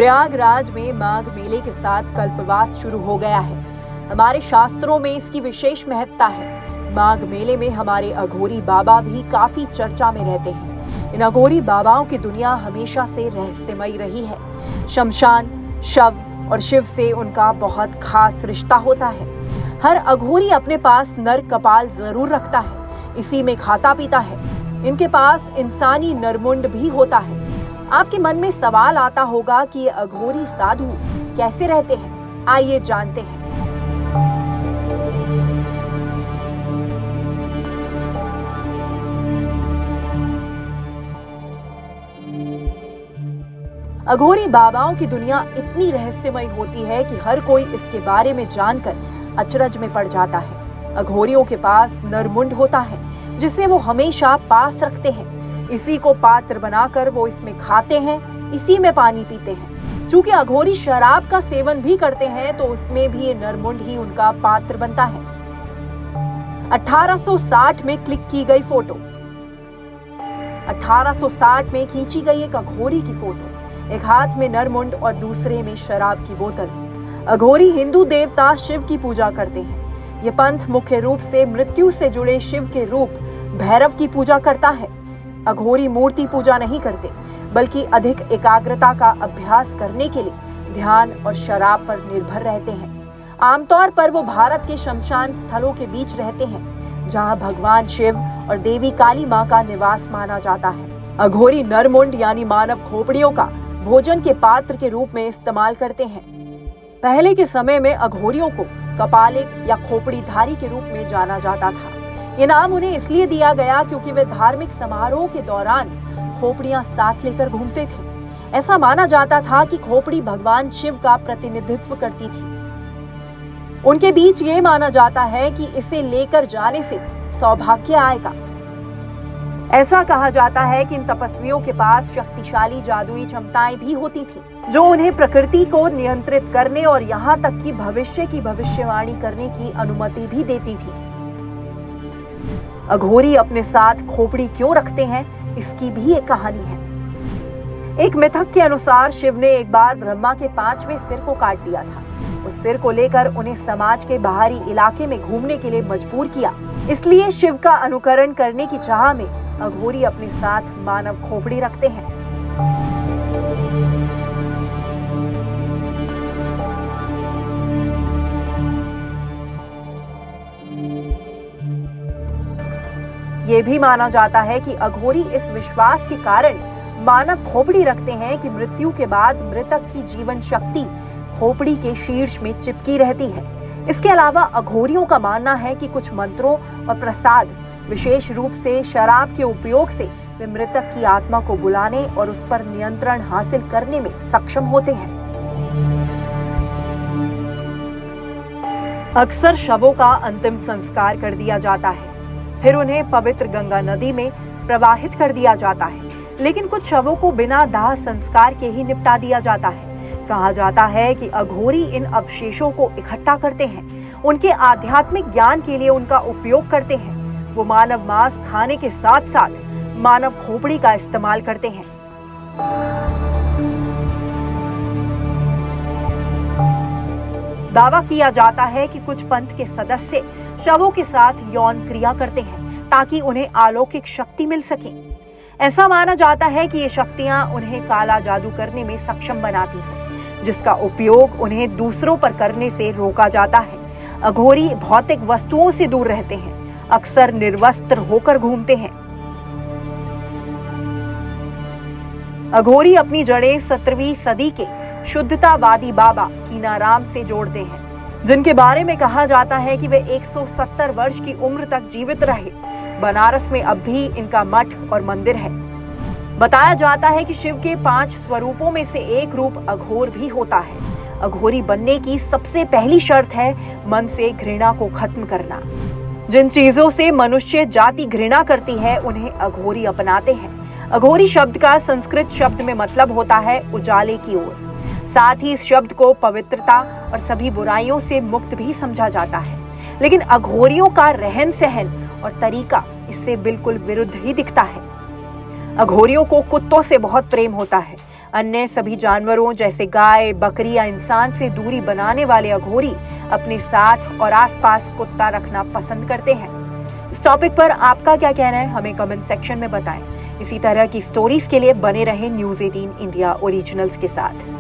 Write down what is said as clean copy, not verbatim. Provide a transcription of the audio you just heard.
प्रयागराज में माघ मेले के साथ कल्पवास शुरू हो गया है। हमारे शास्त्रों में इसकी विशेष महत्ता है। माघ मेले में हमारे अघोरी बाबा भी काफी चर्चा में रहते हैं। इन अघोरी बाबाओं की दुनिया हमेशा से रहस्यमयी रही है। शमशान, शव और शिव से उनका बहुत खास रिश्ता होता है। हर अघोरी अपने पास नर कपाल जरूर रखता है, इसी में खाता पीता है। इनके पास इंसानी नरमुंड भी होता है। आपके मन में सवाल आता होगा कि ये अघोरी साधु कैसे रहते हैं। आइए जानते हैं। अघोरी बाबाओं की दुनिया इतनी रहस्यमय होती है कि हर कोई इसके बारे में जानकर अचरज में पड़ जाता है। अघोरियों के पास नरमुंड होता है जिसे वो हमेशा पास रखते हैं। इसी को पात्र बनाकर वो इसमें खाते हैं, इसी में पानी पीते हैं। चूंकि अघोरी शराब का सेवन भी करते हैं तो उसमें भी ये नरमुंड ही उनका पात्र बनता है। 1860 में क्लिक की गई फोटो। 1860 में खींची गई एक अघोरी की फोटो। एक हाथ में नरमुंड और दूसरे में शराब की बोतल। अघोरी हिंदू देवता शिव की पूजा करते हैं। ये पंथ मुख्य रूप से मृत्यु से जुड़े शिव के रूप भैरव की पूजा करता है। अघोरी मूर्ति पूजा नहीं करते, बल्कि अधिक एकाग्रता का अभ्यास करने के लिए ध्यान और शराब पर निर्भर रहते हैं। आमतौर पर वो भारत के शमशान स्थलों के बीच रहते हैं, जहां भगवान शिव और देवी काली मां का निवास माना जाता है। अघोरी नरमुंड यानी मानव खोपड़ियों का भोजन के पात्र के रूप में इस्तेमाल करते हैं। पहले के समय में अघोरियों को कपालिक या खोपड़ीधारी के रूप में जाना जाता था। ये नाम उन्हें इसलिए दिया गया क्योंकि वे धार्मिक समारोह के दौरान खोपड़ियां साथ लेकर घूमते थे। ऐसा माना जाता था कि खोपड़ी भगवान शिव का प्रतिनिधित्व करती थी। उनके बीच ये माना जाता है कि इसे लेकर जाने से सौभाग्य आएगा। ऐसा कहा जाता है कि इन तपस्वियों के पास शक्तिशाली जादुई क्षमताएं भी होती थी, जो उन्हें प्रकृति को नियंत्रित करने और यहाँ तक कि भविष्य की भविष्यवाणी करने की अनुमति भी देती थी। अघोरी अपने साथ खोपड़ी क्यों रखते हैं, इसकी भी एक कहानी है। एक मिथक के अनुसार शिव ने एक बार ब्रह्मा के 5वें सिर को काट दिया था। उस सिर को लेकर उन्हें समाज के बाहरी इलाके में घूमने के लिए मजबूर किया। इसलिए शिव का अनुकरण करने की चाह में अघोरी अपने साथ मानव खोपड़ी रखते हैं। ये भी माना जाता है कि अघोरी इस विश्वास के कारण मानव खोपड़ी रखते हैं कि मृत्यु के बाद मृतक की जीवन शक्ति खोपड़ी के शीर्ष में चिपकी रहती है। इसके अलावा अघोरियों का मानना है कि कुछ मंत्रों और प्रसाद, विशेष रूप से शराब के उपयोग से वे मृतक की आत्मा को बुलाने और उस पर नियंत्रण हासिल करने में सक्षम होते हैं। अक्सर शवों का अंतिम संस्कार कर दिया जाता है, फिर उन्हें पवित्र गंगा नदी में प्रवाहित कर दिया जाता है। लेकिन कुछ शवों को बिना दाह संस्कार के ही निपटा दिया जाता है। कहा जाता है कि अघोरी इन अवशेषों को इकट्ठा करते हैं, उनके आध्यात्मिक ज्ञान के लिए उनका उपयोग करते हैं। वो मानव मांस खाने के साथ साथ मानव खोपड़ी का इस्तेमाल करते हैं। दावा किया जाता है कि कुछ पंथ के सदस्य शवों के साथ यौन क्रिया करते हैं ताकि उन्हें अलौकिक शक्ति मिल सके। ऐसा माना जाता है कि ये शक्तियां उन्हें काला जादू करने में सक्षम बनाती हैं, जिसका उपयोग उन्हें दूसरों पर करने से रोका जाता है। अघोरी भौतिक वस्तुओं से दूर रहते हैं, अक्सर निर्वस्त्र होकर घूमते हैं। अघोरी अपनी जड़ें 17वीं सदी के शुद्धतावादी बाबा कीनाराम से जोड़ते हैं, जिनके बारे में कहा जाता है कि वे 170 वर्ष की उम्र तक जीवित रहे। बनारस में अब भी इनका मठ और मंदिर है। बताया जाता है कि शिव के 5 स्वरूपों में से एक रूप अघोर भी होता है। अघोरी बनने की सबसे पहली शर्त है मन से घृणा को खत्म करना। जिन चीजों से मनुष्य जाति घृणा करती है उन्हें अघोरी अपनाते हैं। अघोरी शब्द का संस्कृत शब्द में मतलब होता है उजाले की ओर। साथ ही इस शब्द को पवित्रता और सभी बुराइयों से मुक्त भी समझा जाता है। लेकिन अघोरियों का रहन सहन और तरीका इससे बिल्कुल विरुद्ध ही दिखता है। अघोरियों को कुत्तों से बहुत प्रेम होता है। अन्य सभी जानवरों जैसे गाय, बकरी या इंसान से दूरी बनाने वाले अघोरी अपने साथ और आसपास कुत्ता रखना पसंद करते हैं। इस टॉपिक पर आपका क्या कहना है, हमें कमेंट सेक्शन में बताएं। इसी तरह की स्टोरीज के लिए बने रहें न्यूज़ 18 इंडिया ओरिजिनल्स के साथ।